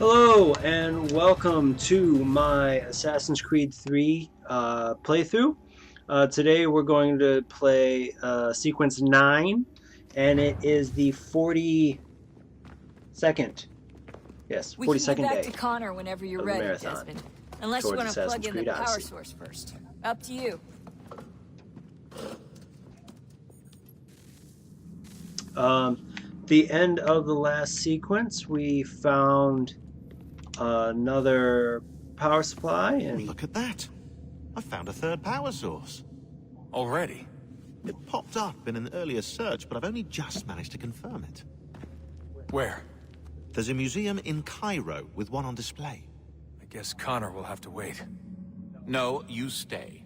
Hello and welcome to my Assassin's Creed 3 playthrough. Today we're going to play sequence 9, and it is the 42nd, yes, We can get 42nd back day to Connor whenever you're of the ready, marathon Desmond. Unless you towards want to plug Assassin's in the Creed power Odyssey. source first. Up to you. The end of the last sequence, we found another power supply, Oh, and look at that. I found a third power source. Already? It popped up in an earlier search, but I've only just managed to confirm it. Where? There's a museum in Cairo with one on display. I guess Connor will have to wait. No, you stay.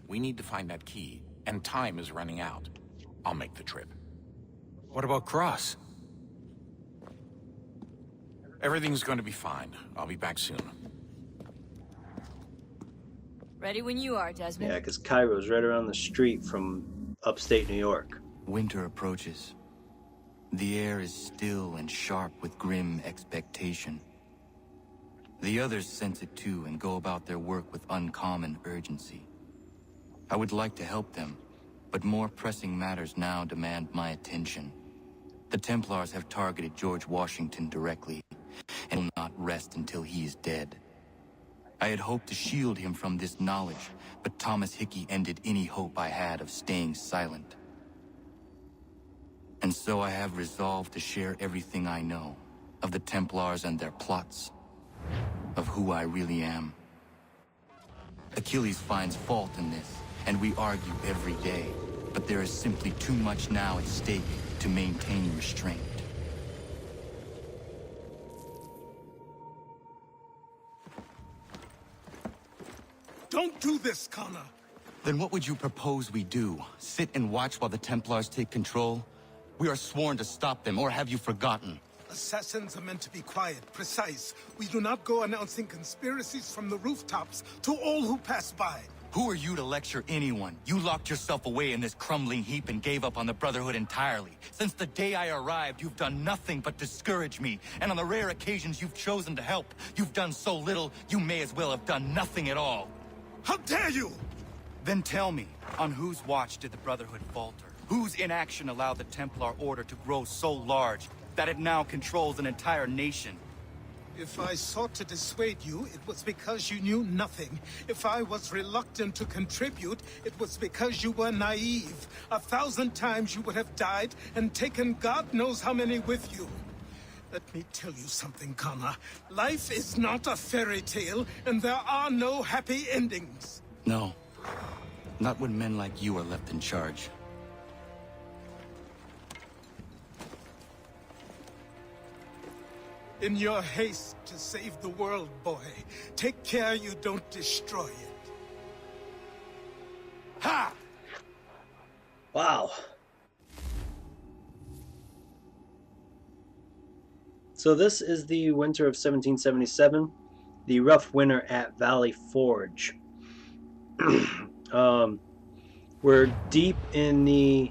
We need to find that key, and time is running out. I'll make the trip. What about Cross? Everything's going to be fine. I'll be back soon. Ready when you are, Desmond. yeah, because Cairo's right around the street from upstate New York. Winter approaches. The air is still and sharp with grim expectation. The others sense it too and go about their work with uncommon urgency. I would like to help them, but more pressing matters now demand my attention. The Templars have targeted George Washington directly, and will not rest until he is dead. I had hoped to shield him from this knowledge, but Thomas Hickey ended any hope I had of staying silent. And so I have resolved to share everything I know of the Templars and their plots, of who I really am. Achilles finds fault in this, and we argue every day, but there is simply too much now at stake to maintain restraint. Don't do this, Connor! Then what would you propose we do? Sit and watch while the Templars take control? We are sworn to stop them, or have you forgotten? Assassins are meant to be quiet, precise. We do not go announcing conspiracies from the rooftops to all who pass by. Who are you to lecture anyone? You locked yourself away in this crumbling heap and gave up on the Brotherhood entirely. Since the day I arrived, you've done nothing but discourage me. And on the rare occasions you've chosen to help, you've done so little, you may as well have done nothing at all. How dare you! Then tell me, on whose watch did the Brotherhood falter? Whose inaction allowed the Templar Order to grow so large that it now controls an entire nation? If I sought to dissuade you, it was because you knew nothing. If I was reluctant to contribute, it was because you were naive. 1,000 times you would have died and taken God knows how many with you. Let me tell you something, Connor. Life is not a fairy tale, and there are no happy endings. No. Not when men like you are left in charge. In your haste to save the world, boy, take care you don't destroy it. Ha! Wow. So this is the winter of 1777, the rough winter at Valley Forge. We're deep in the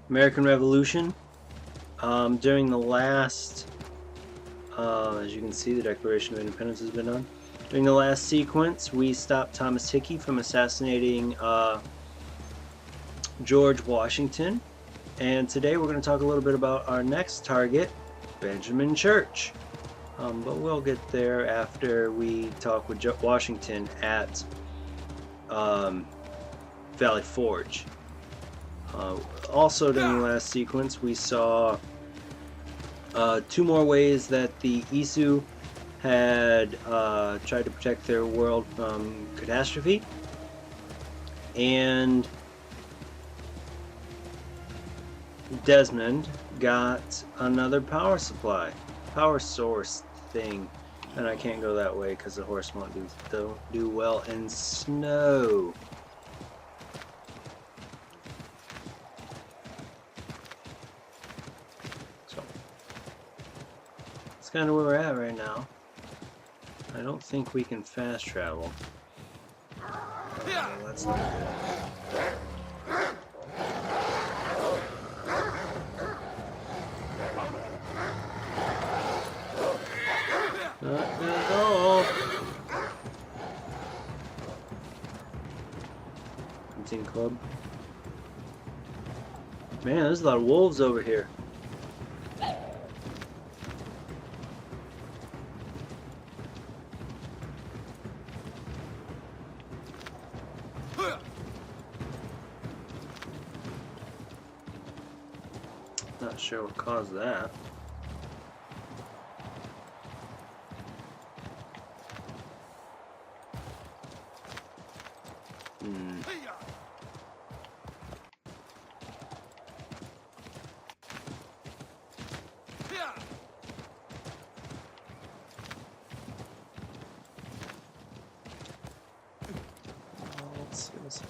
American Revolution. During the last, as you can see, the Declaration of Independence has been done. During the last sequence, we stopped Thomas Hickey from assassinating George Washington. And today we're going to talk a little bit about our next target, Benjamin Church. But we'll get there after we talk with Washington at Valley Forge. Also during the last sequence we saw 2 more ways that the Isu had tried to protect their world from catastrophe, and Desmond got another power source thing, and I can't go that way because the horse won't do well in snow. So that's kind of where we're at right now. I don't think we can fast travel. Let's not do that. Hunting club. Man, there's a lot of wolves over here. Not sure what caused that.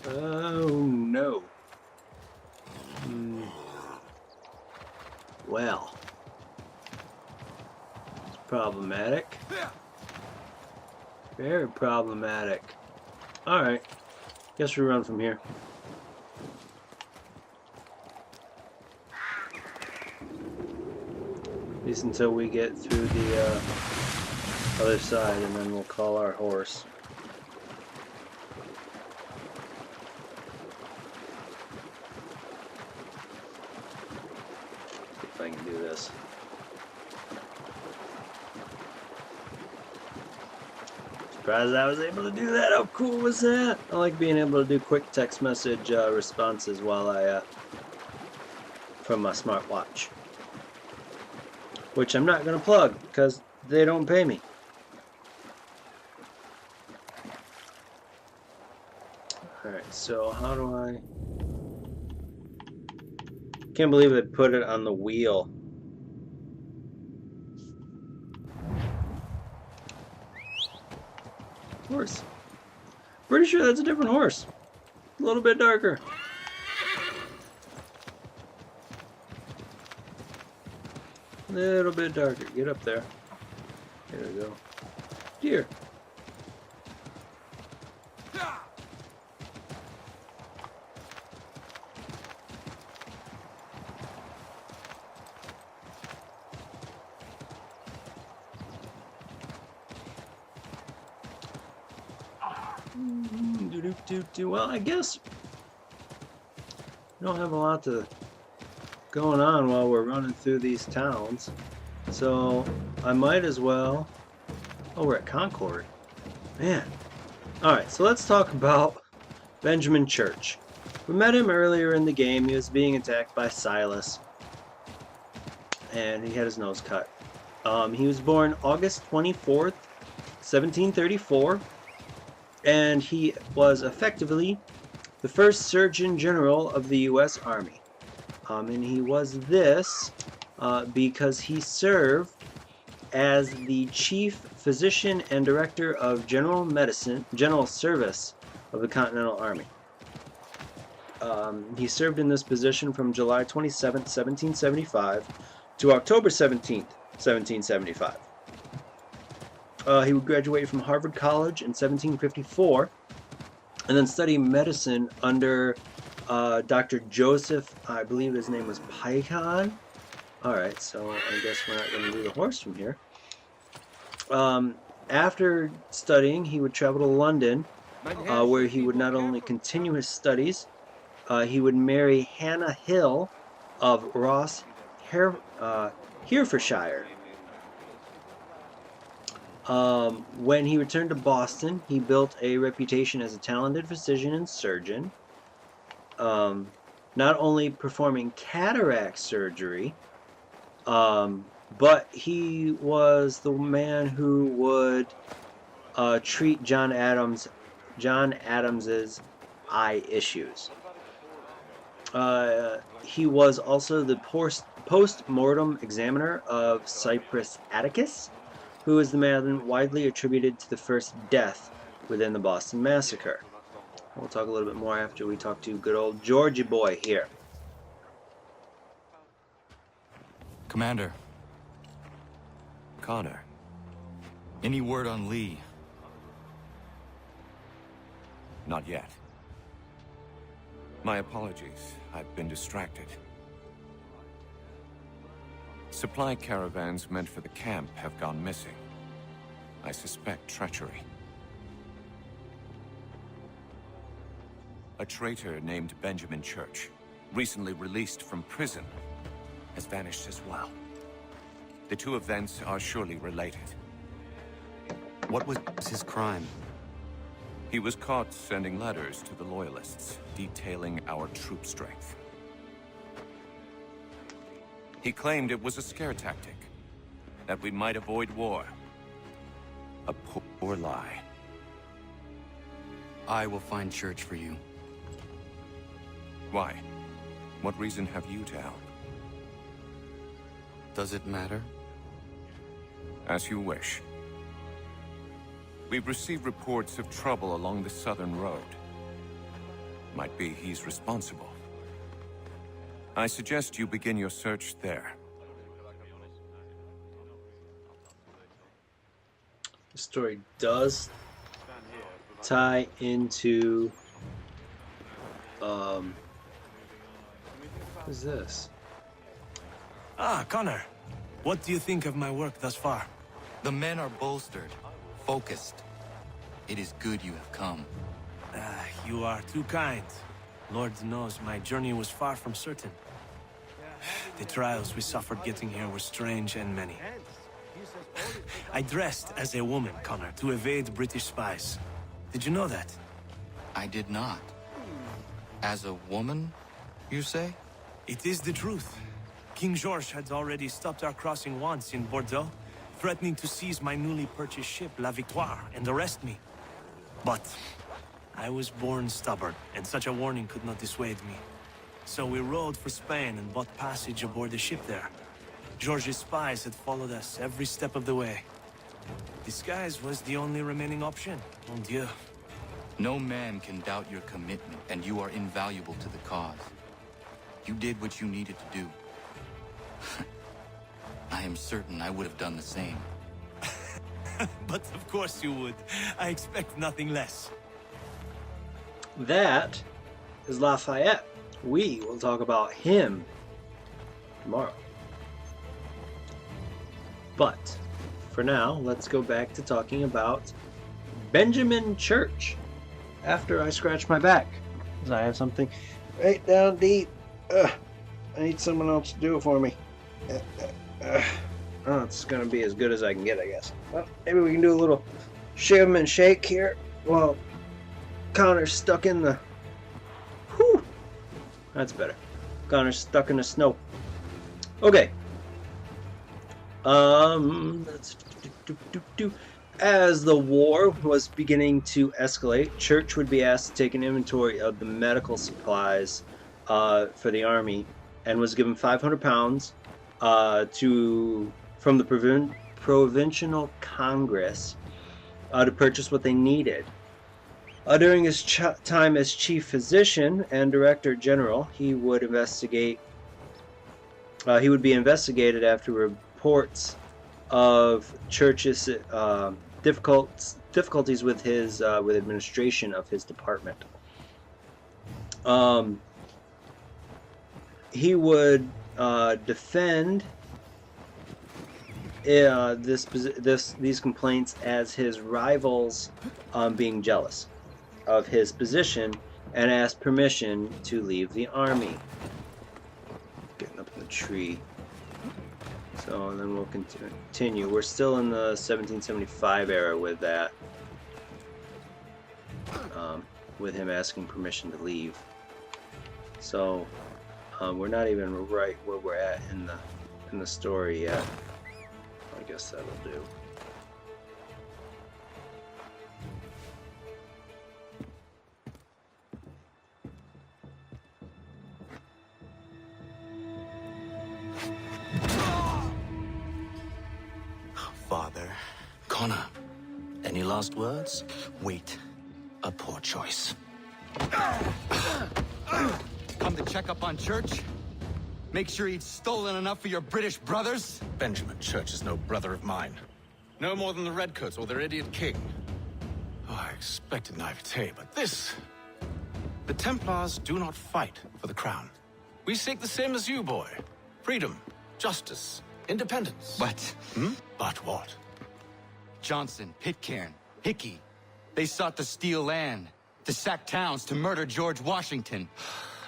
Oh no. Well, it's problematic. Very problematic. Alright. Guess we run from here. At least until we get through the other side, and then we'll call our horse. If I can do this. Surprised I was able to do that. How cool was that? I like being able to do quick text message responses while I from my smartwatch, which I'm not gonna plug because they don't pay me. Alright, so how do I... Can't believe they put it on the wheel. Horse. Pretty sure that's a different horse. A little bit darker. Little bit darker. Get up there. There we go. Deer. Well, I guess we don't have a lot going on while we're running through these towns, so I might as well... Oh, we're at Concord. Man. Alright, so let's talk about Benjamin Church. We met him earlier in the game. He was being attacked by Silas, and he had his nose cut. He was born August 24th, 1734. And he was effectively the first Surgeon General of the U.S. Army. And he was this because he served as the Chief Physician and Director of General Service of the Continental Army. He served in this position from July 27, 1775 to October 17, 1775. He would graduate from Harvard College in 1754 and then study medicine under Dr. Joseph, I believe his name was Pycon. Alright, so I guess we're not going to do the horse from here. After studying, he would travel to London, where he would not only continue his studies, he would marry Hannah Hill of Ross, Herefordshire. When he returned to Boston, he built a reputation as a talented physician and surgeon, not only performing cataract surgery, but he was the man who would treat John Adams's eye issues. He was also the post-mortem examiner of Cyprus Atticus, who is the man widely attributed to the first death within the Boston Massacre. We'll talk a little bit more after we talk to good old Georgie boy here. Commander, Connor. any word on Lee? Not yet. My apologies. I've been distracted. Supply caravans meant for the camp have gone missing. I suspect treachery. A traitor named Benjamin Church, recently released from prison, has vanished as well. The two events are surely related. What was his crime? He was caught sending letters to the Loyalists, detailing our troop strength. He claimed it was a scare tactic, that we might avoid war. A poor lie. I will find Church for you. Why? What reason have you to help? Does it matter? As you wish. We've received reports of trouble along the southern road. Might be he's responsible. I suggest you begin your search there. The story does tie into what is this? Ah, Connor. What do you think of my work thus far? The men are bolstered, focused. It is good you have come. You are too kind. Lord knows my journey was far from certain. The trials we suffered getting here were strange and many. I dressed as a woman, Connor, to evade British spies. Did you know that? I did not. As a woman, you say? It is the truth. King George had already stopped our crossing once in Bordeaux, threatening to seize my newly purchased ship, La Victoire, and arrest me. But I was born stubborn, and such a warning could not dissuade me. So we rode for Spain and bought passage aboard the ship there. George's spies had followed us every step of the way. Disguise was the only remaining option, mon Dieu. No man can doubt your commitment, and you are invaluable to the cause. You did what you needed to do. I am certain I would have done the same. But of course you would. I expect nothing less. That is Lafayette. We will talk about him tomorrow. But for now, let's go back to talking about Benjamin Church. After I scratch my back, because I have something right down deep. I need someone else to do it for me. Oh, it's going to be as good as I can get, I guess. Well, maybe we can do a little shim and shake here. Well, Connor's stuck in the... Whew! That's better. Connor's stuck in the snow. Okay. As the war was beginning to escalate, Church would be asked to take an inventory of the medical supplies for the army, and was given £500 from the Provincial Congress to purchase what they needed. During his time as chief physician and director general, he would investigate. He would be investigated after reports of Church's difficulties with his with administration of his department. He would defend these complaints as his rivals being jealous of his position and asked permission to leave the army. Getting up in the tree. So then we'll continue. We're still in the 1775 era with that. With him asking permission to leave. So we're not even right where we're at in the story yet. I guess that'll do. Father. Connor, any last words? Wait. A poor choice. Come to check up on Church? Make sure he'd stolen enough for your British brothers? Benjamin Church is no brother of mine. No more than the Redcoats or their idiot king. Oh, I expected naivete, but this... The Templars do not fight for the crown. We seek the same as you, boy. Freedom, justice, independence. But... But what? Johnson, Pitcairn, Hickey, they sought to steal land, to sack towns, to murder George Washington.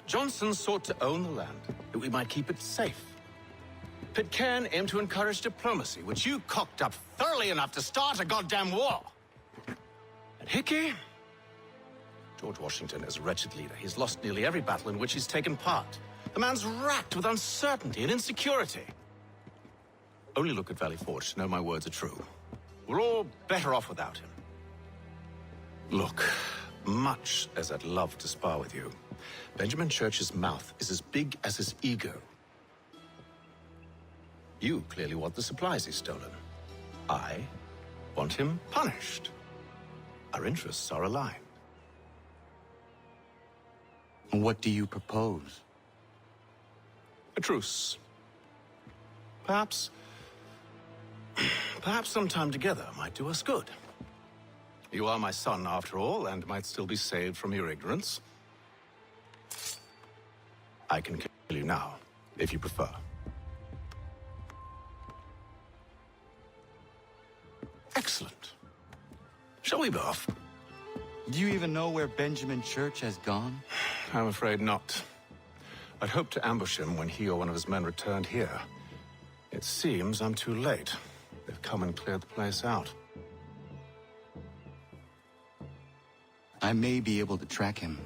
Johnson sought to own the land, that we might keep it safe. Pitcairn aimed to encourage diplomacy, which you cocked up thoroughly enough to start a goddamn war. And Hickey? George Washington is a wretched leader. He's lost nearly every battle in which he's taken part. The man's racked with uncertainty and insecurity. Only look at Valley Forge to know my words are true. We're all better off without him. Look, much as I'd love to spar with you, Benjamin Church's mouth is as big as his ego. You clearly want the supplies he's stolen. I want him punished. Our interests are aligned. What do you propose? A truce. Perhaps some time together might do us good. You are my son, after all, and might still be saved from your ignorance. I can kill you now, if you prefer. Excellent. Shall we be off? Do you even know where Benjamin Church has gone? I'm afraid not. I'd hoped to ambush him when he or one of his men returned here. It seems I'm too late. They've come and cleared the place out. I may be able to track him.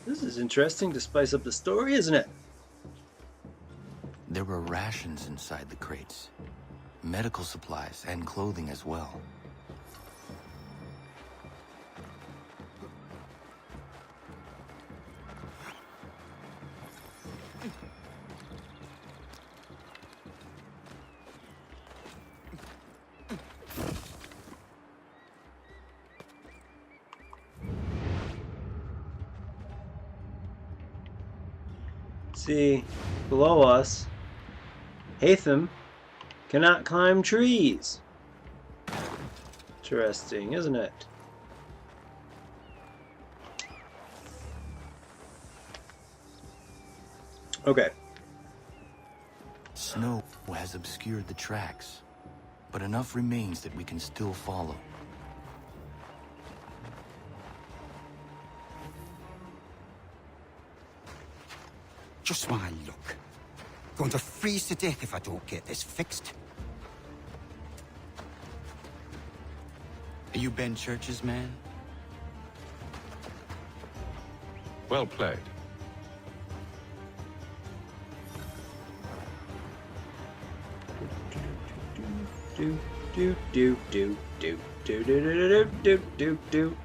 This is interesting to spice up the story, isn't it? There were rations inside the crates. Medical supplies and clothing as well. See, below us, Hatham cannot climb trees. Interesting, isn't it? Okay. Snow has obscured the tracks, but enough remains that we can still follow. Just my luck. Going to freeze to death if I don't get this fixed. Are you Ben Church's man? Well played. Do do do do do do do do do do do.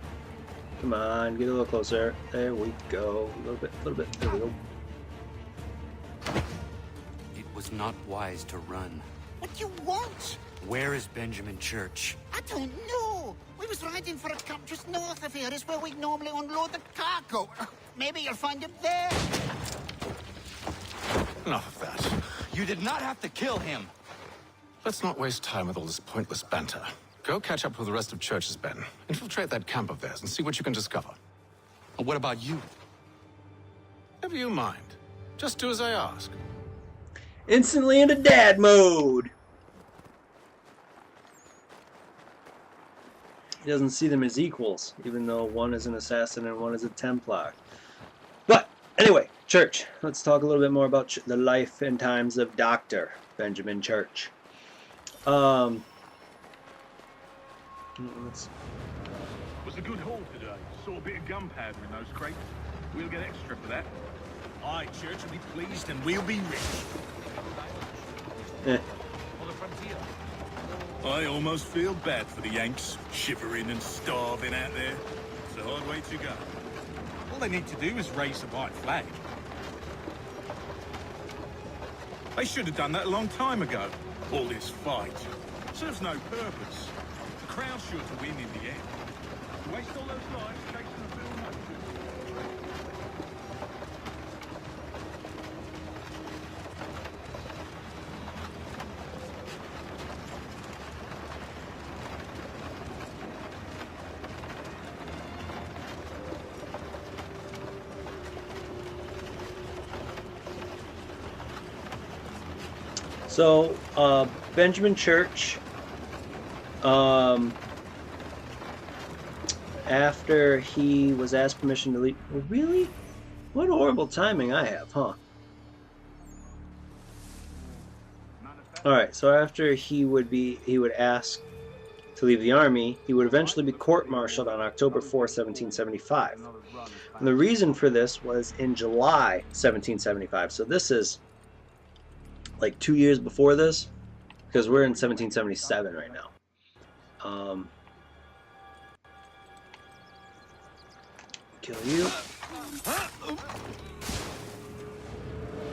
Come on, get a little closer. There we go. A little bit. There we go. It was not wise to run. What do you want? Where is Benjamin Church? I don't know. We was riding for a camp just north of here. Is where we normally unload the cargo. Maybe you'll find him there. Enough of that. You did not have to kill him. Let's not waste time with all this pointless banter. Go catch up with the rest of Church's men. Infiltrate that camp of theirs and see what you can discover. And what about you? Never you mind. Just do as I ask. Instantly into dad mode. He doesn't see them as equals, even though one is an assassin and one is a Templar. But anyway, Church. Let's talk a little bit more about the life and times of Dr. Benjamin Church. Was a good haul today. Saw a bit of gunpowder in those crates. We'll get extra for that. Aye, Church will be pleased and we'll be rich. On the frontier. I almost feel bad for the Yanks, shivering and starving out there. It's a hard way to go. All they need to do is raise the white flag. They should have done that a long time ago. All this fight serves no purpose. The Crown's sure to win in the end. To waste all those lives chasing a bill of So, Benjamin Church, after he was asked permission to leave... Really? What horrible timing I have, huh? Alright, so after he would ask to leave the army, he would eventually be court-martialed on October 4, 1775. And the reason for this was in July 1775. So this is like 2 years before this, because we're in 1777 right now. Kill you.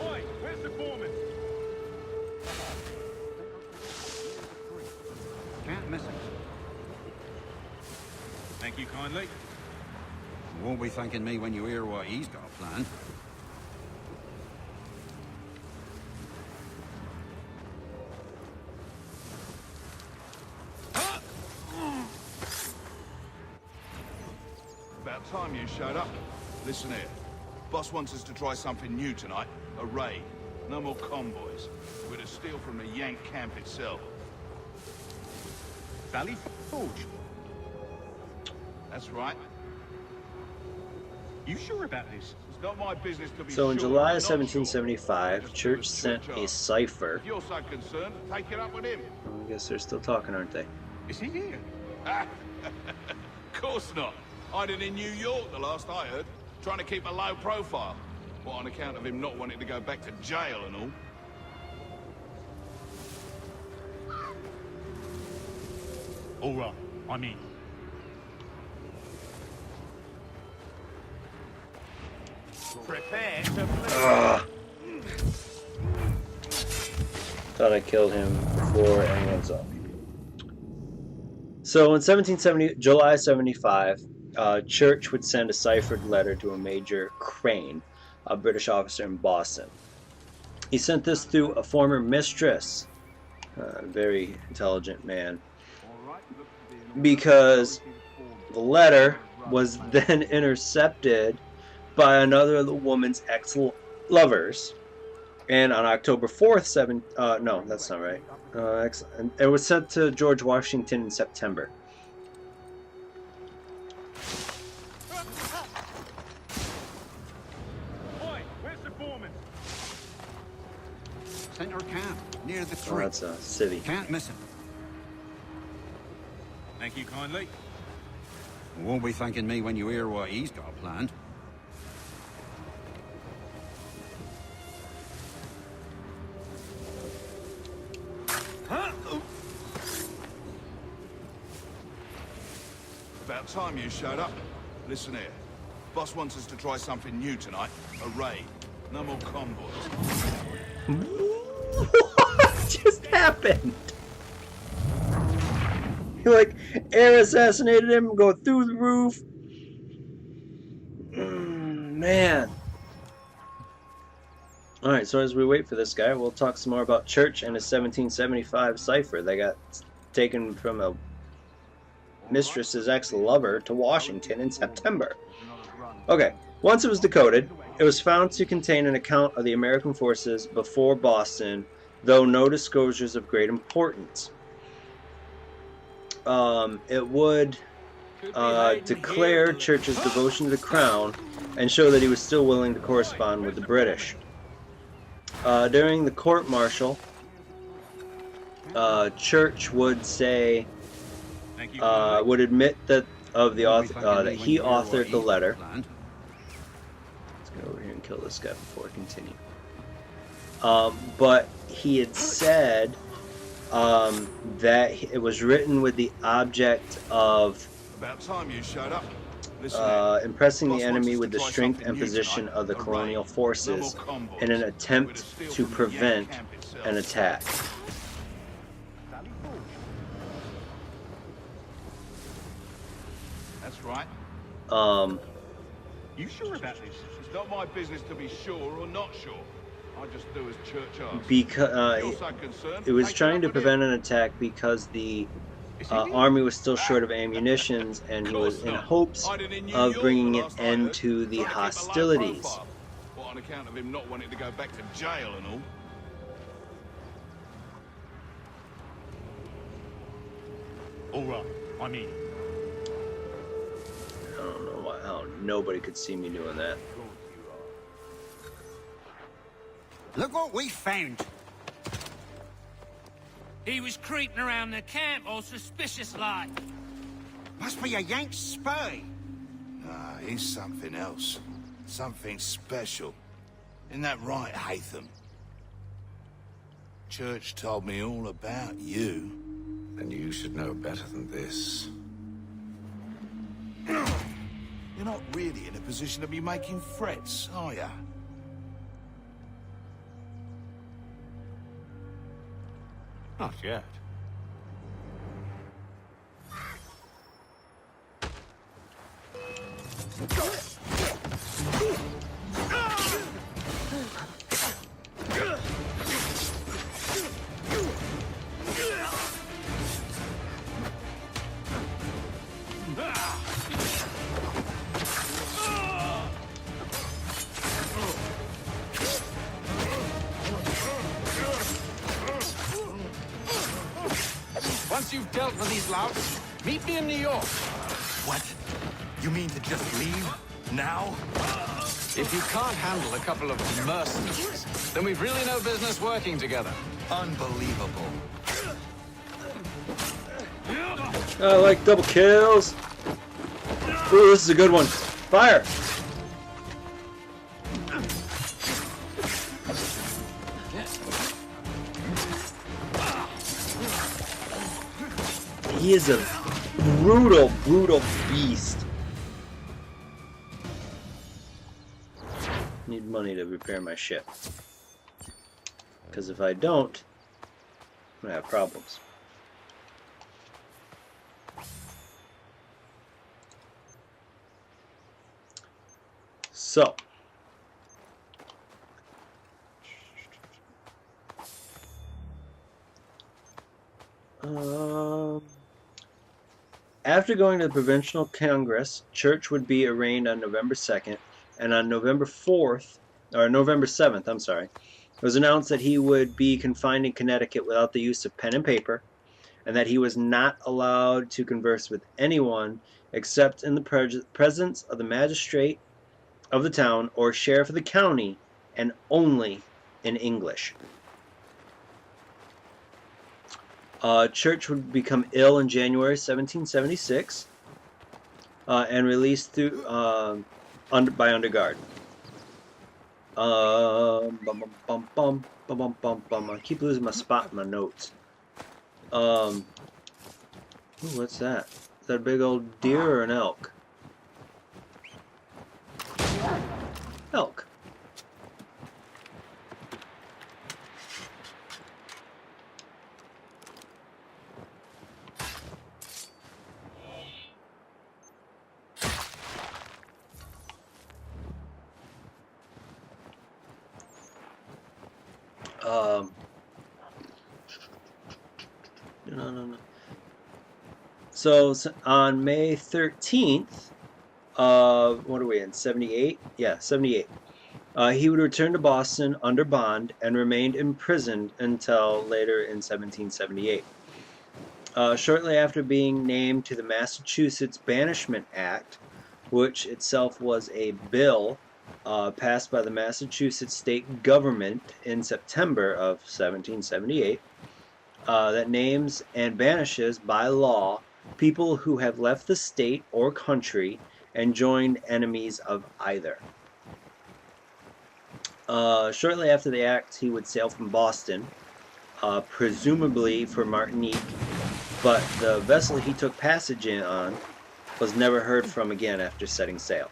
Oi, where's the foreman? Can't miss him. Thank you kindly. You won't be thanking me when you hear what he's got planned. About time you showed up. Listen here. Boss wants us to try something new tonight. A raid. No more convoys. We're to steal from the Yank camp itself. Valley Forge? That's right. You sure about this? It's not my business to be So in sure July or not 1775, sure. Church sent a cipher. If you're so concerned, take it up with him. I guess they're still talking, aren't they? Is he here? Of course not. Hiding in New York, the last I heard. Trying to keep a low profile. What, on account of him not wanting to go back to jail and all? All right, I'm in. Prepare to Ugh. Thought I killed him before anyone saw me. So in July 75, Church would send a ciphered letter to a Major Crane, a British officer in Boston. He sent this through a former mistress, a very intelligent man, because the letter was then intercepted by another of the woman's ex-lovers. And on October 4th, no, that's not right. It was sent to George Washington in September. Oi, where's the foreman? Center camp, near the Oh, tree. that's a civvy. Can't miss him. Thank you kindly. You won't be thanking me when you hear what he's got planned. About time you showed up. Listen here. Boss wants us to try something new tonight. A raid. No more convoys. What just happened? He like air assassinated him, go through the roof. Man. Alright, so as we wait for this guy, we'll talk some more about Church and his 1775 cipher that got taken from a mistress's ex-lover to Washington in September. Okay, once it was decoded, it was found to contain an account of the American forces before Boston, though no disclosures of great importance. It would declare Church's devotion to the crown and show that he was still willing to correspond with the British. During the court-martial, Church would say, would admit that that he authored the letter. Let's go over here and kill this guy before I continue. But he had said that it was written with the object of About time you showed up. impressing the enemy with the strength and position of the colonial forces in an attempt to prevent an attack. That's right. You sure about this? It's not my business to be sure or not sure. I just do as Church asks. Because You're so concerned, it was take trying up to with him. prevent an attack because the army was still short of ammunition, and he was in hopes of bringing an end to the hostilities. What, on account of him not wanting to go back to jail and all? All right, I'm in. I don't know why. How nobody could see me doing that. Look what we found. He was creeping around the camp all suspicious like. Must be a Yank spy. Ah, he's something else. Something special. Isn't that right, Hatham? Church told me all about you. Then you should know better than this. You're not really in a position to be making threats, are ya? Not yet. Once you've dealt with these louts, meet me in New York. What? You mean to just leave? Now? If you can't handle a couple of mercenaries, then we've really no business working together. Unbelievable. I like double kills. Ooh, this is a good one. Fire! He is a brutal, brutal beast. Need money to repair my ship. Because if I don't, I'm gonna have problems. So. After going to the Provincial Congress, Church would be arraigned on November 2nd, and on November 7th, I'm sorry, it was announced that he would be confined in Connecticut without the use of pen and paper, and that he was not allowed to converse with anyone except in the presence of the magistrate of the town or sheriff of the county, and only in English. Church would become ill in January 1776 and released through by underguard. I keep losing my spot in my notes. Ooh, what's that? Is that a big old deer or an elk? Elk. No. So on May 13th, what are we in, 78? Yeah, 78. He would return to Boston under bond and remained imprisoned until later in 1778. Shortly after being named to the Massachusetts Banishment Act, which itself was a bill passed by the Massachusetts state government in September of 1778, that names and banishes by law people who have left the state or country and joined enemies of either. Shortly after the act, he would sail from Boston, presumably for Martinique, but the vessel he took passage in on was never heard from again after setting sail.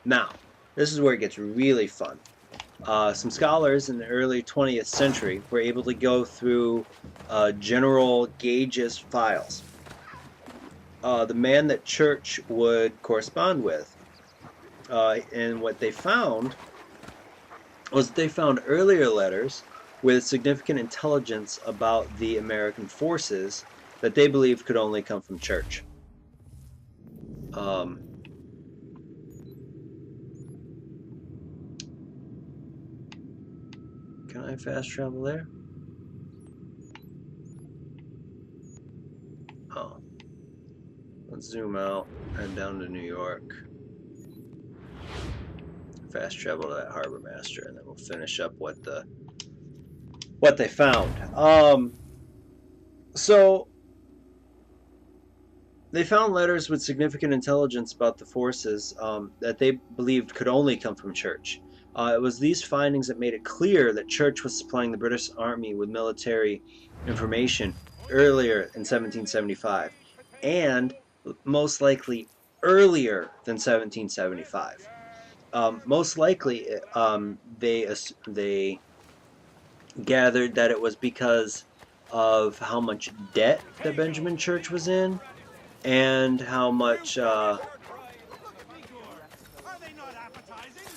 Now, this is where it gets really fun. Some scholars in the early 20th century were able to go through General Gage's files. The man that Church would correspond with. And what they found was that they found earlier letters with significant intelligence about the American forces that they believed could only come from Church. Can I fast travel there? Oh. Let's zoom out, head down to New York. Fast travel to that harbor master, and then we'll finish up what they found. So they found letters with significant intelligence about the forces that they believed could only come from Church. It was these findings that made it clear that Church was supplying the British Army with military information earlier in 1775, and most likely earlier than 1775. Most likely, they gathered that it was because of how much debt that Benjamin Church was in, and how much. Why not appetizing?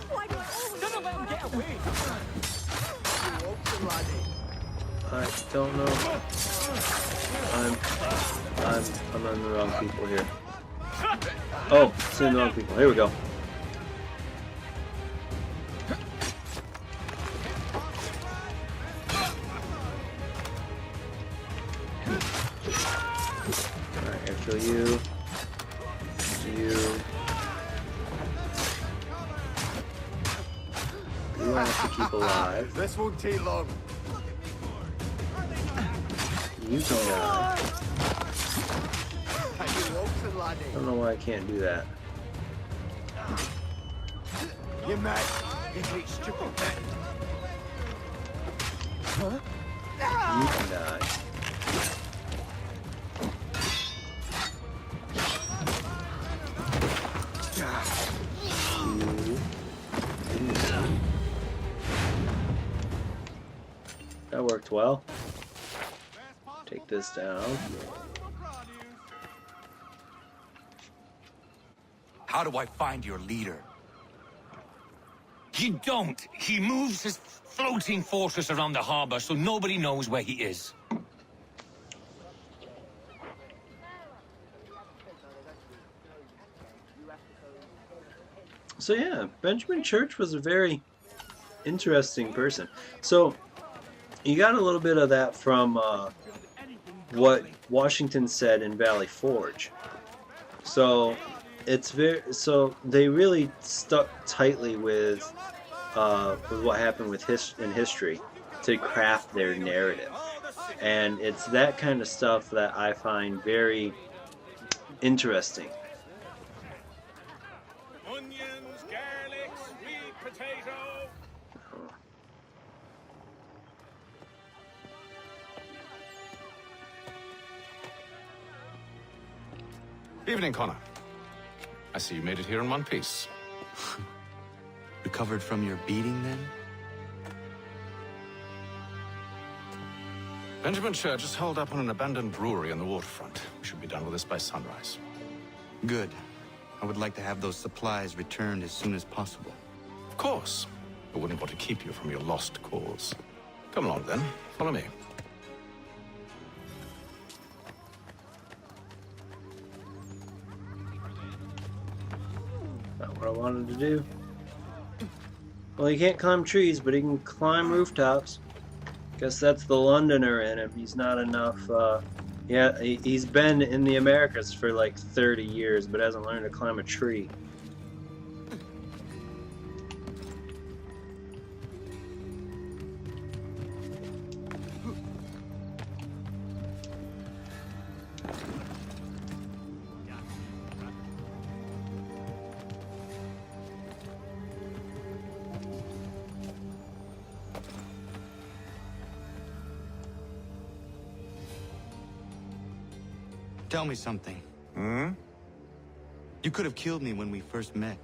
Why do I always let them get away? I don't know. I'm on the wrong people here. Oh, seeing the wrong people. Here we go. Alright, I'll kill you. You. You have to keep alive. This won't take long. You can die. I don't know why I can't do that. You mad? You great stupid pet. Huh? You can die. That worked well. Take this down. How do I find your leader? You don't. He moves his floating fortress around the harbor so nobody knows where he is. So yeah, Benjamin Church was a very interesting person. So you got a little bit of that from what Washington said in Valley Forge. So it's they really stuck tightly with what happened with in history to craft their narrative, and it's that kind of stuff that I find very interesting. Onions, garlic, sweet potato. Evening, Connor. I see you made it here in one piece. Recovered from your beating, then? Benjamin Church is holed up on an abandoned brewery on the waterfront. We should be done with this by sunrise. Good. I would like to have those supplies returned as soon as possible. Of course. I wouldn't want to keep you from your lost cause. Come along, then. Follow me. Not what I wanted to do. Well, he can't climb trees, but he can climb rooftops. Guess that's the Londoner in him. He's not enough. Yeah, he's been in the Americas for like 30 years, but hasn't learned to climb a tree. Tell me something. Hmm? You could have killed me when we first met.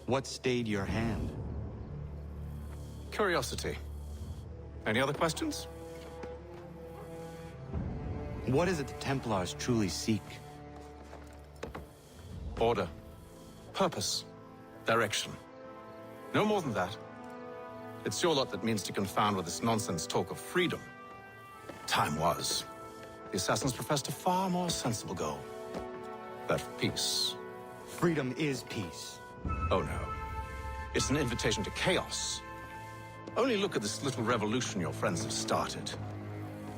What stayed your hand? Curiosity. Any other questions? What is it the Templars truly seek? Order. Purpose. Direction. No more than that. It's your lot that means to confound with this nonsense talk of freedom. Time was. The assassins professed a far more sensible goal. That of peace. Freedom is peace. Oh no. It's an invitation to chaos. Only look at this little revolution your friends have started.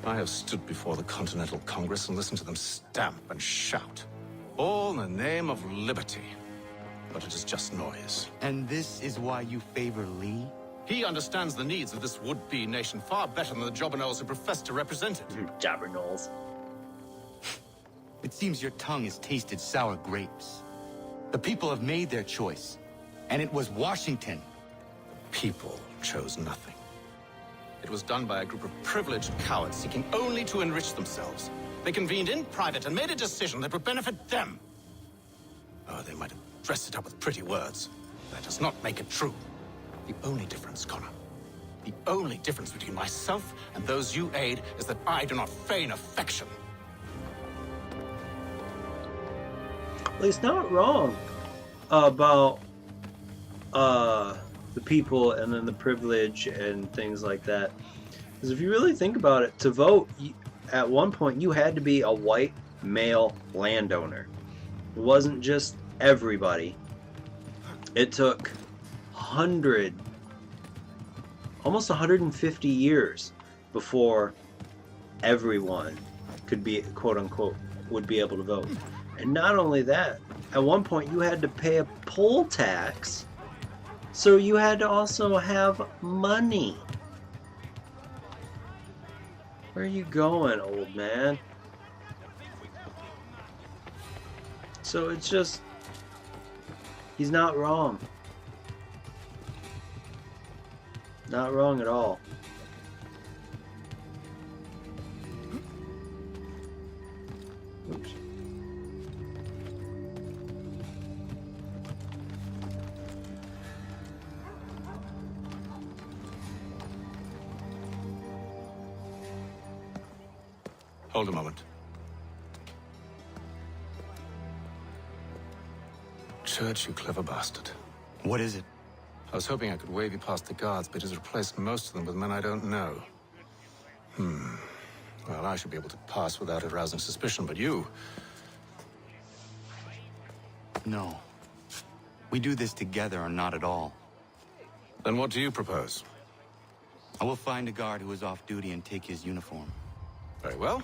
I have stood before the Continental Congress and listened to them stamp and shout. All in the name of liberty. But it is just noise. And this is why you favor Lee? He understands the needs of this would-be nation far better than the jobberknolls who profess to represent it. Jobberknolls. It seems your tongue has tasted sour grapes. The people have made their choice, and it was Washington. People chose nothing. It was done by a group of privileged cowards seeking only to enrich themselves. They convened in private and made a decision that would benefit them. Oh, they might have dressed it up with pretty words. That does not make it true. The only difference, Connor, the only difference between myself and those you aid is that I do not feign affection. Well, he's not wrong about the people and then the privilege and things like that. Because if you really think about it, to vote, at one point you had to be a white male landowner. It wasn't just everybody. It took almost 150 years before everyone could be, quote unquote, would be able to vote. And not only that, at one point you had to pay a poll tax, so you had to also have money. Where are you going, old man? So it's just, he's not wrong. Not wrong at all. Oops. Hold a moment. Church, you clever bastard. What is it? I was hoping I could wave you past the guards, but he's replaced most of them with men I don't know. Well, I should be able to pass without arousing suspicion, but you... No. We do this together or not at all. Then what do you propose? I will find a guard who is off duty and take his uniform. Very well.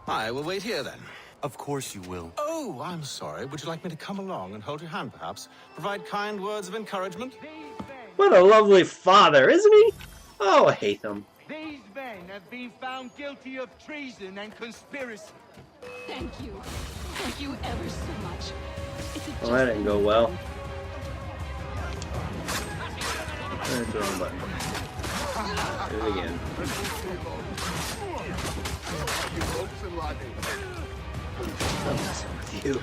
I will wait here, then. Of course you will. Oh, I'm sorry. Would you like me to come along and hold your hand, perhaps? Provide kind words of encouragement? What a lovely father, isn't he? Oh, I hate him. These men have been found guilty of treason and conspiracy. Thank you. Thank you ever so much. Well, that didn't go well. There's the wrong button. Do it again. I'm messing with you.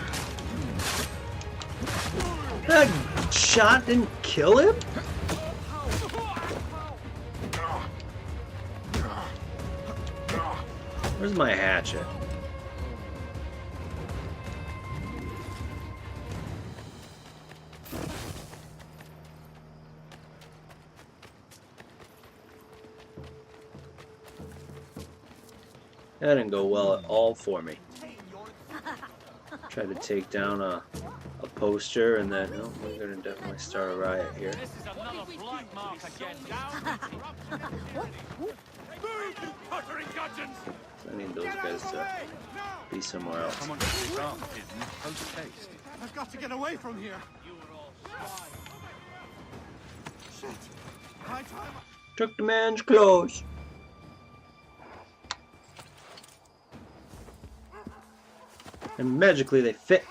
That shot didn't kill him? Where's my hatchet? That didn't go well at all for me. Tried to take down a poster and then, oh, we're gonna definitely start a riot here. This is another black mark again. So I need those guys to be somewhere else. Come on, start, kitten. Post haste. I've got to get away from here. Shit. High time. Took the man's clothes. And magically they fit.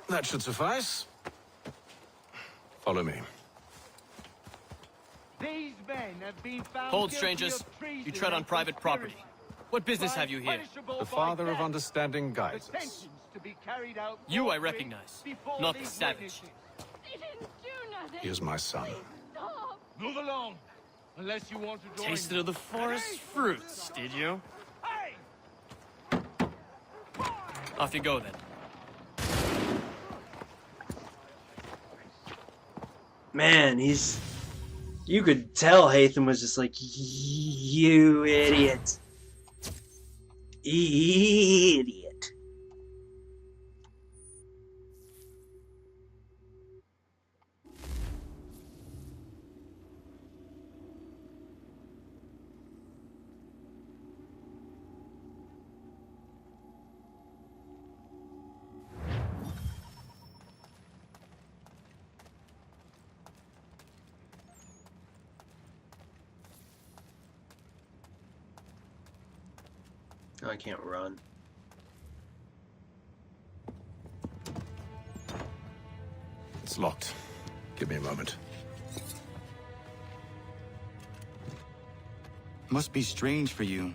That should suffice. Follow me. These men have been found Hold, guilty strangers. of treason You tread on and private property. What business have you here? The father of understanding guides us. Sentence to be carried out You I forthwith recognize, before not the these savage. witnesses. They didn't do nothing. He is my son. Stop. Move along, unless you want to join Tasted me. of the forest fruits, did you? Off you go then. Man, he's... You could tell Hatham was just like, you idiot. Idiot. I can't run. It's locked. Give me a moment. Must be strange for you,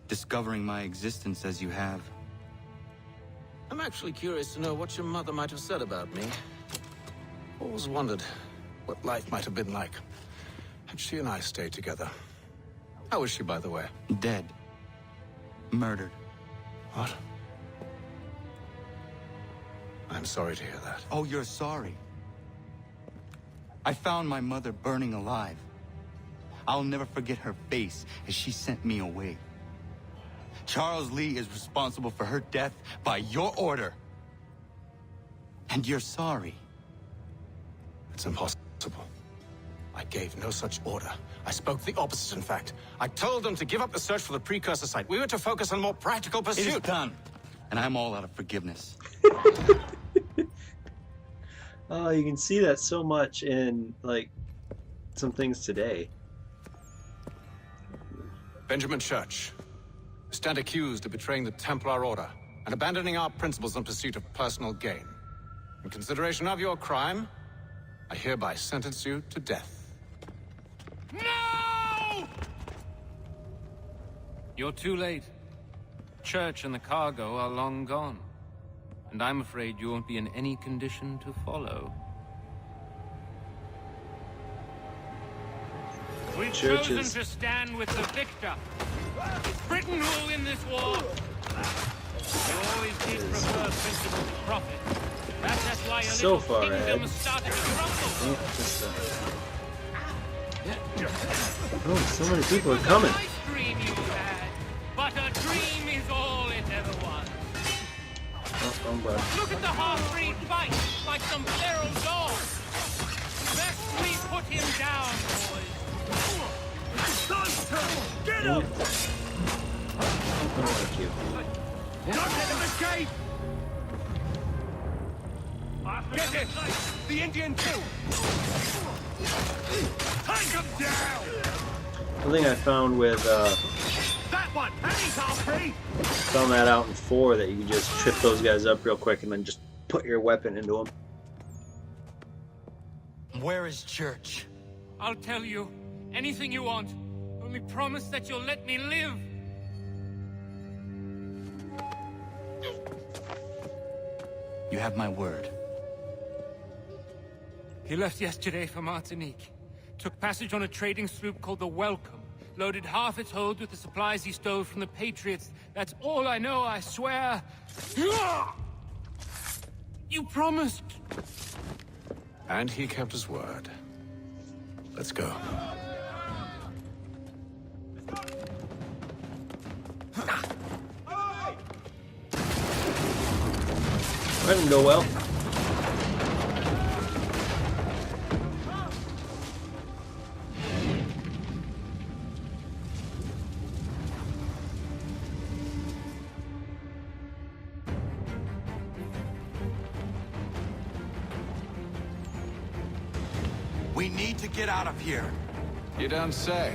discovering my existence as you have. I'm actually curious to know what your mother might have said about me. Always wondered what life might have been like had she and I stayed together. How is she, by the way? Dead. Murdered. What? I'm sorry to hear that. Oh, you're sorry. I found my mother burning alive. I'll never forget her face as she sent me away. Charles Lee is responsible for her death by your order. And you're sorry. It's impossible. I gave no such order. I spoke the opposite, in fact. I told them to give up the search for the precursor site. We were to focus on more practical pursuit. It is done. And I'm all out of forgiveness. Oh, you can see that so much in, like, some things today. Benjamin Church. Stand accused of betraying the Templar Order and abandoning our principles in pursuit of personal gain. In consideration of your crime, I hereby sentence you to death. No! You're too late. Church and the cargo are long gone. And I'm afraid you won't be in any condition to follow. We've chosen to stand with the victor. It's Britain who will win this war. We always did prefer principle to profit. That's why a So little far kingdom ahead. started to crumble. Oh, so many people are coming. Nice dream you had, but a dream is all it ever was. Oh, I'm glad. Look at the half-breed fight, like some feral dogs. Best we put him down, boys. Get him! I don't like you. Don't let him escape! Get it! The Indian too! Take him down! The thing I found with, That one! And he's half-breed! found that out in 4 that you can just trip those guys up real quick and then just put your weapon into them. Where is Church? I'll tell you. Anything you want. Only promise that you'll let me live. You have my word. He left yesterday for Martinique. Took passage on a trading sloop called the Welcome. Loaded half its hold with the supplies he stole from the Patriots. That's all I know, I swear. You promised. And he kept his word. Let's go. That didn't go well. We need to get out of here. You don't say.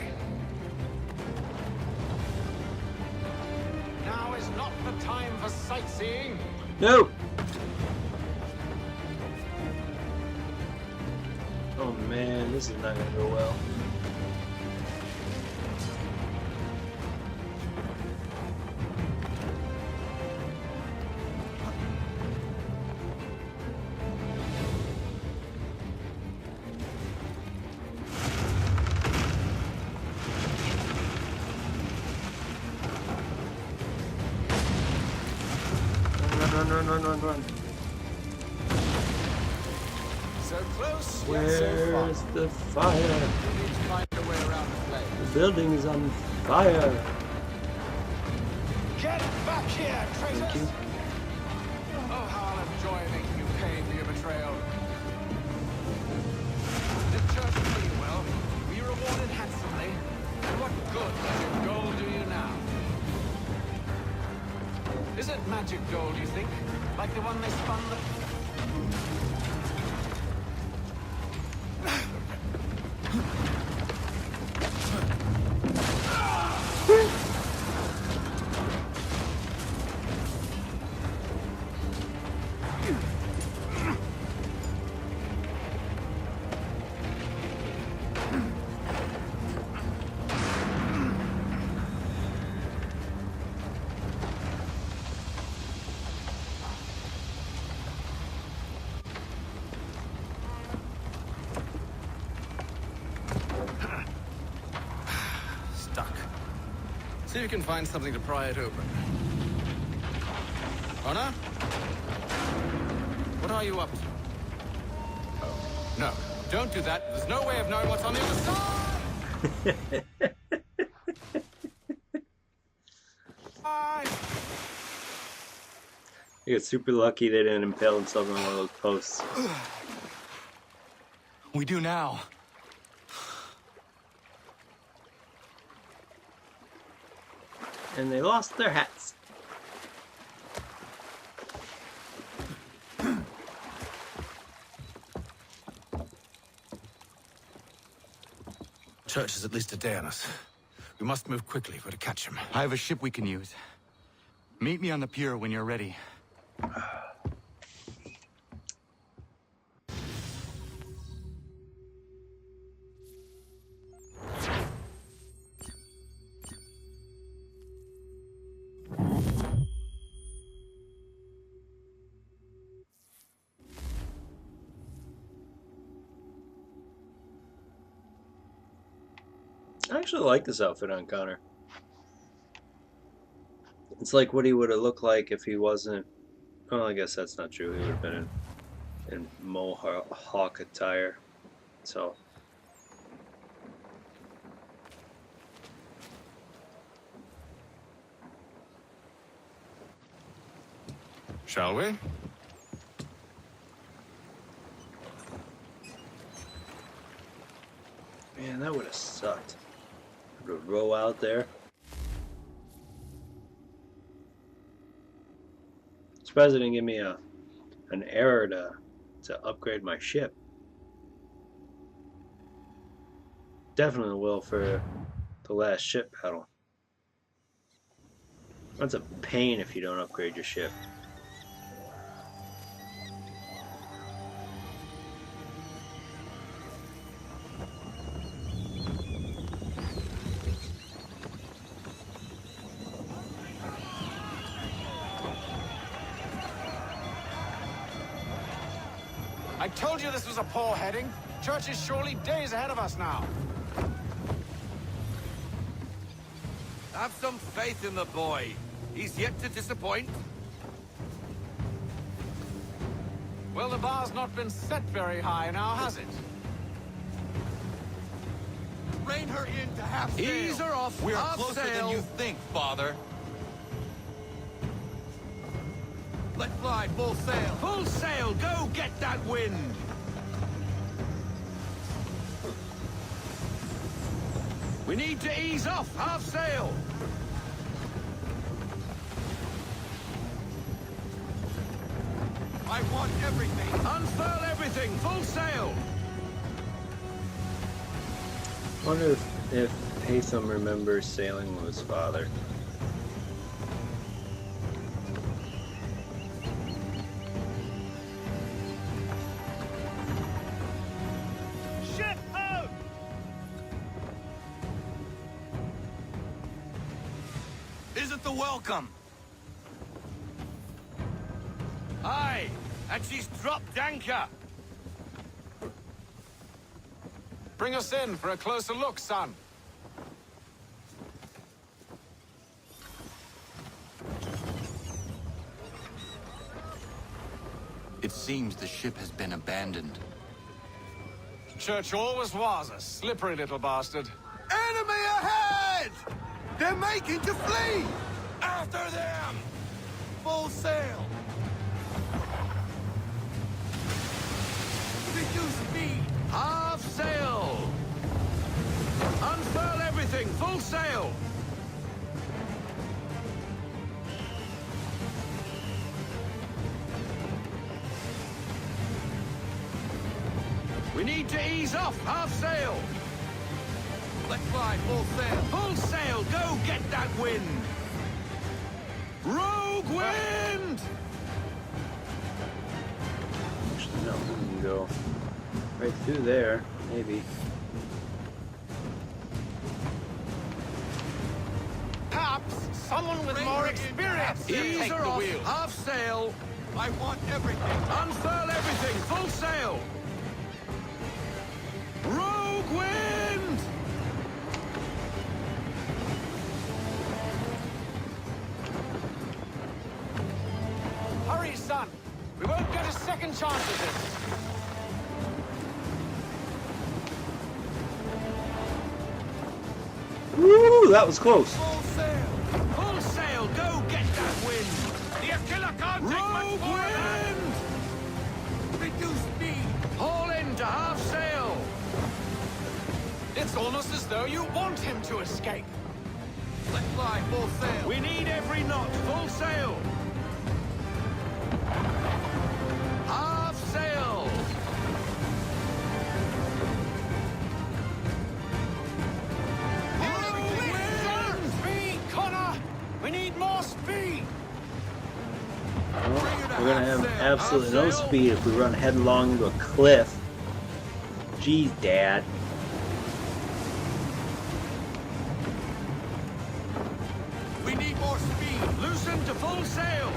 Now is not the time for sightseeing. No! Oh man, this is not gonna go well. Run. So close, Where's the fire? We need to find a way around the flame. The building is on fire. Get back here, Thank traitors! you. Oh, how I'll enjoy making you pay for your betrayal. The church paid you well. Were you rewarded handsomely? And what good does your gold do you now? Is it magic gold, you think? Like the one they spun the... you can find something to pry it open. Connor? What are you up to? Oh, no. Don't do that. There's no way of knowing what's on the other side! You get super lucky they didn't impale themselves on one of those posts. We do now. And they lost their hats. Church is at least a day on us. We must move quickly if we're to catch him. I have a ship we can use. Meet me on the pier when you're ready. I actually like this outfit on Connor. It's like what he would have looked like if he wasn't... Well, I guess that's not true. He would have been in Mohawk attire. So... Shall we? Man, that would have sucked. To row out there. Surprised they didn't give me an error to upgrade my ship. Definitely will for the last ship battle. That's a pain if you don't upgrade your ship. I told you this was a poor heading. Church is surely days ahead of us now. Have some faith in the boy. He's yet to disappoint. Well, the bar's not been set very high now, has it? Rein her in to half sail. Ease her off. We're Half closer sail. than you think, Father. Let fly full sail. Full sail. Go get that wind. We need to ease off. Half sail. I want everything. Unfurl everything. Full sail. I wonder if Haytham remembers sailing with his father. Ship out! Is it the welcome? Aye, and she's dropped anchor. Bring us in for a closer look, son. It seems the ship has been abandoned. Church always was a slippery little bastard. Enemy ahead! They're making to flee! After them! Full sail! Reduce speed! Half sail. Unfurl everything. Full sail. We need to ease off. Half sail. Let fly full sail! Full sail. Go get that wind. Rogue wind. Actually, no, we can go right through there, maybe. Perhaps someone with more experience can Ease take her the off. wheel. Half sail. I want everything! Unfurl everything. Full sail. Rogue wind. second chance at this. Woo! That was close. Full sail! Full sail! Go get that wind! The Aquila can't take much more of that! Reduce speed! Haul in to half sail! It's almost as though you want him to escape. Let fly, full sail! We need every knot! Full sail! Half sail! Speed, Connor! We need more speed! Well, we're gonna have absolutely no speed if we run headlong into a cliff. Jeez, Dad. We need more speed! Loosen to full sail!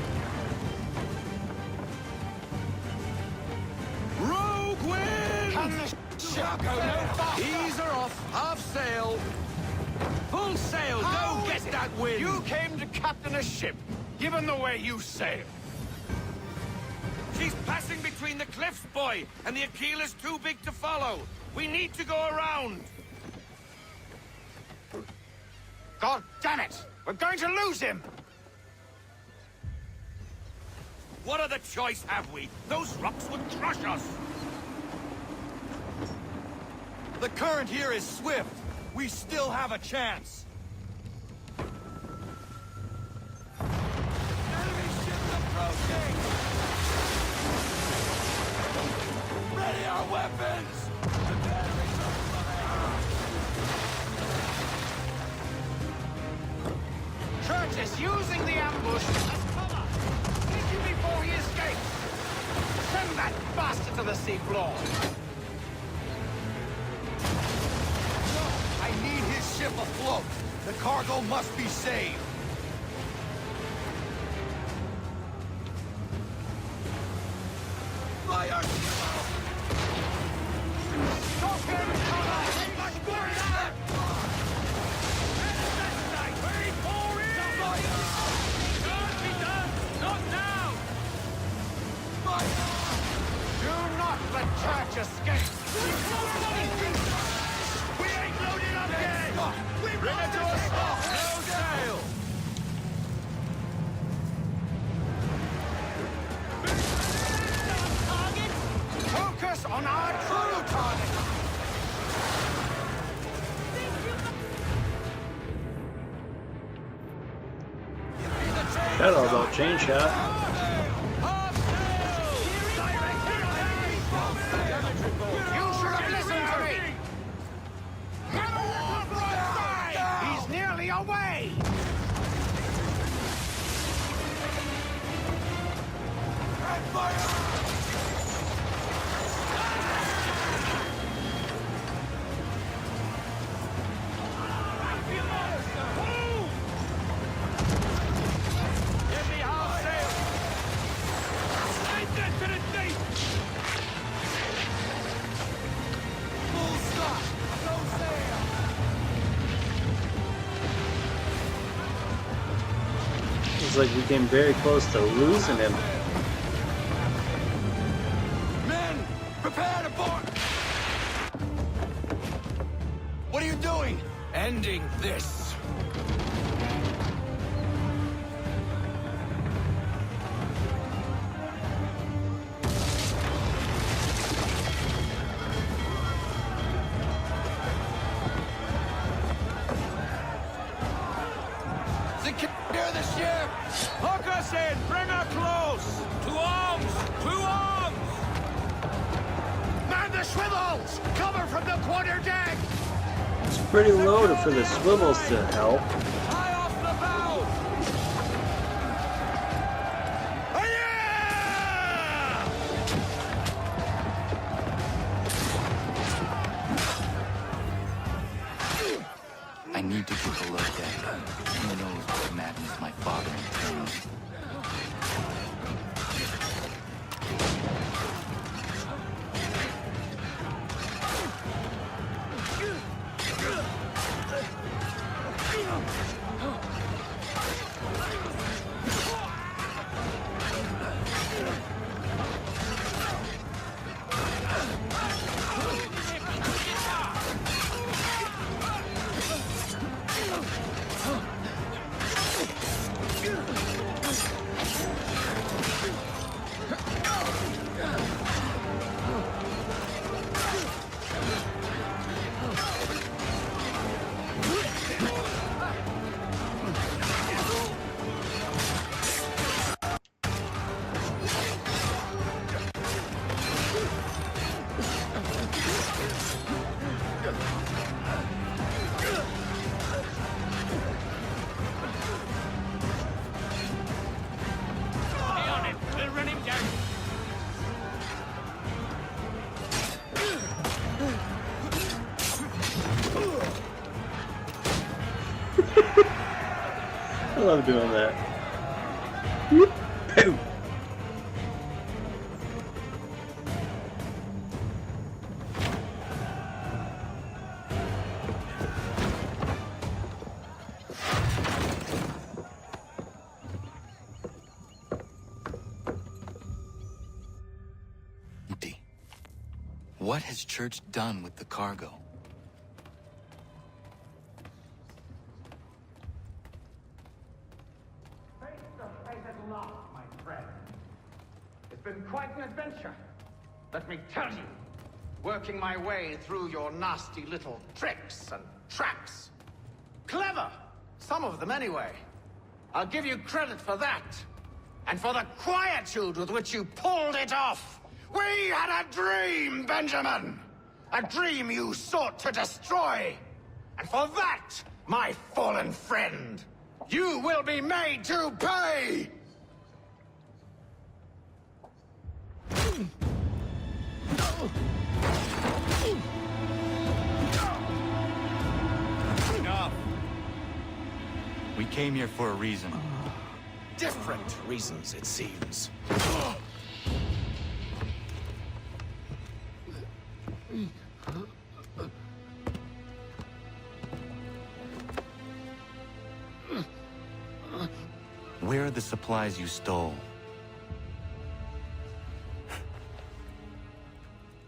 Rogue wind! Can the ship go no faster? Ease her off! Half sail! Full sail! Go get that wind! You came to captain a ship, given the way you sail. She's passing between the cliffs, boy, and the Aquila's too big to follow. We need to go around. God damn it! We're going to lose him! What other choice have we? Those rocks would crush us. The current here is swift. We still have a chance. Enemy ships approaching! Ready our weapons! Church is using the ambush as cover. Hit him before he escapes. Send that bastard to the seafloor. I need his ship afloat. The cargo must be saved. Fire! Stop him, Connor! Much more left! Hurry for it! Can't be done! Not now! Do not let Church escape! We ain't loaded up yet! Bring it to a stop! No sail! Focus on our true target! That all about chain shot. You should have listened to me! He's nearly away! Give me half sail! Take that to the deep! Full stop! No sail! Looks like we came very close to losing him. Men, prepare to board! What are you doing? Ending this. Secure the ship! Hook us in! Bring her close! To arms! To arms! Man the swivels! Cover from the quarterdeck! It's pretty low for the swivels to help. High off the bow! I need to get below deck. Who knows what madness my father intends. love doing that. Whoop, poof. What has Church done with the cargo? Face to face at last, my friend. It's been quite an adventure. Let me tell you, working my way through your nasty little tricks and traps. Clever! Some of them, anyway. I'll give you credit for that. And for the quietude with which you pulled it off. We had a dream, Benjamin! A dream you sought to destroy! And for that, my fallen friend, you will be made to pay! Enough! We came here for a reason. Different reasons, it seems. Where are the supplies you stole?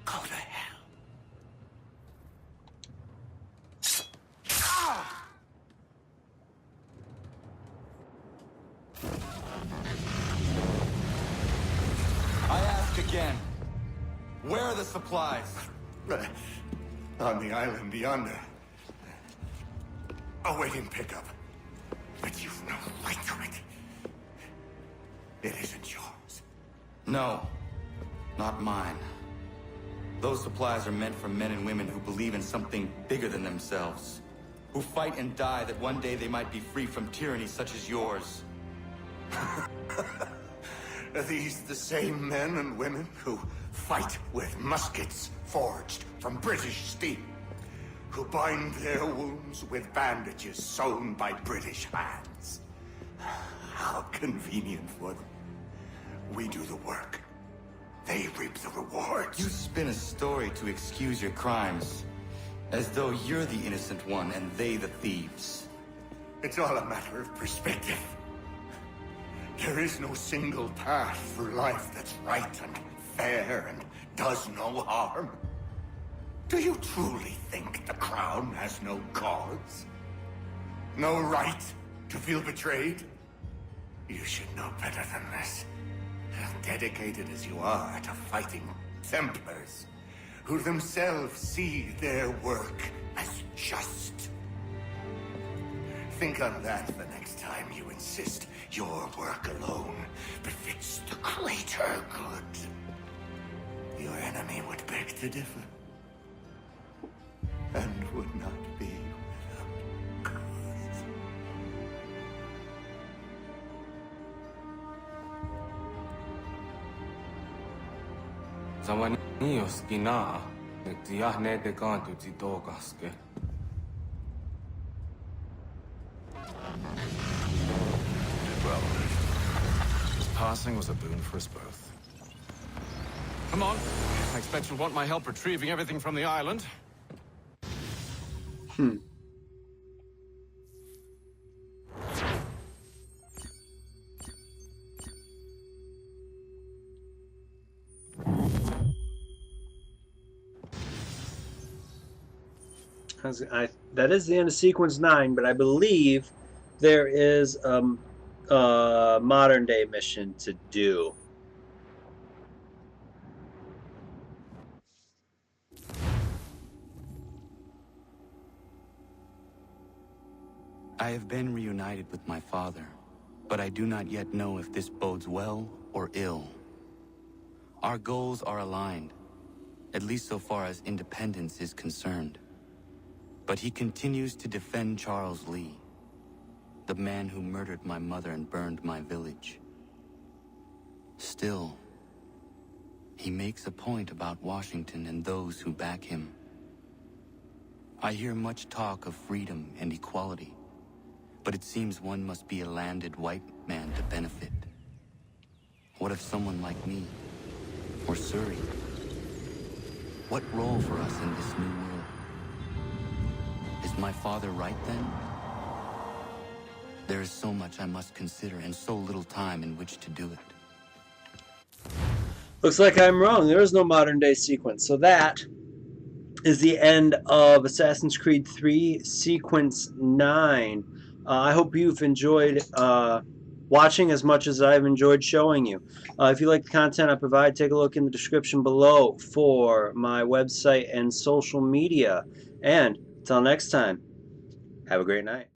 Go to hell. I ask again. Where are the supplies? On the island yonder. Awaiting pickup. But you've no right to it. It isn't yours. No, not mine. Those supplies are meant for men and women who believe in something bigger than themselves. Who fight and die that one day they might be free from tyranny such as yours. Are these the same men and women who fight with muskets forged from British steel? Who bind their wounds with bandages sewn by British hands? How convenient for them. We do the work. They reap the rewards. You spin a story to excuse your crimes. As though you're the innocent one and they the thieves. It's all a matter of perspective. There is no single path through life that's right and fair and does no harm. Do you truly think the Crown has no cause? No right to feel betrayed? You should know better than this. Dedicated as you are to fighting Templars, who themselves see their work as just. Think on that the next time you insist your work alone befits the greater good. Your enemy would beg to differ, and would not be without cause. Well, his passing was a boon for us both. Come on. I expect you'll want my help retrieving everything from the island. That is the end of sequence 9, but I believe there is a modern day mission to do. I have been reunited with my father, but I do not yet know if this bodes well or ill. Our goals are aligned, at least so far as independence is concerned. But he continues to defend Charles Lee, the man who murdered my mother and burned my village. Still, he makes a point about Washington and those who back him. I hear much talk of freedom and equality, But it seems one must be a landed white man to benefit. What of someone like me? Or Surrey? What role for us in this new world? Is my father right then? There is so much I must consider and so little time in which to do it. Looks like I'm wrong. There is no modern day sequence. So that is the end of Assassin's Creed 3 Sequence 9. I hope you've enjoyed watching as much as I've enjoyed showing you. If you like the content I provide, take a look in the description below for my website and social media. And until next time, have a great night.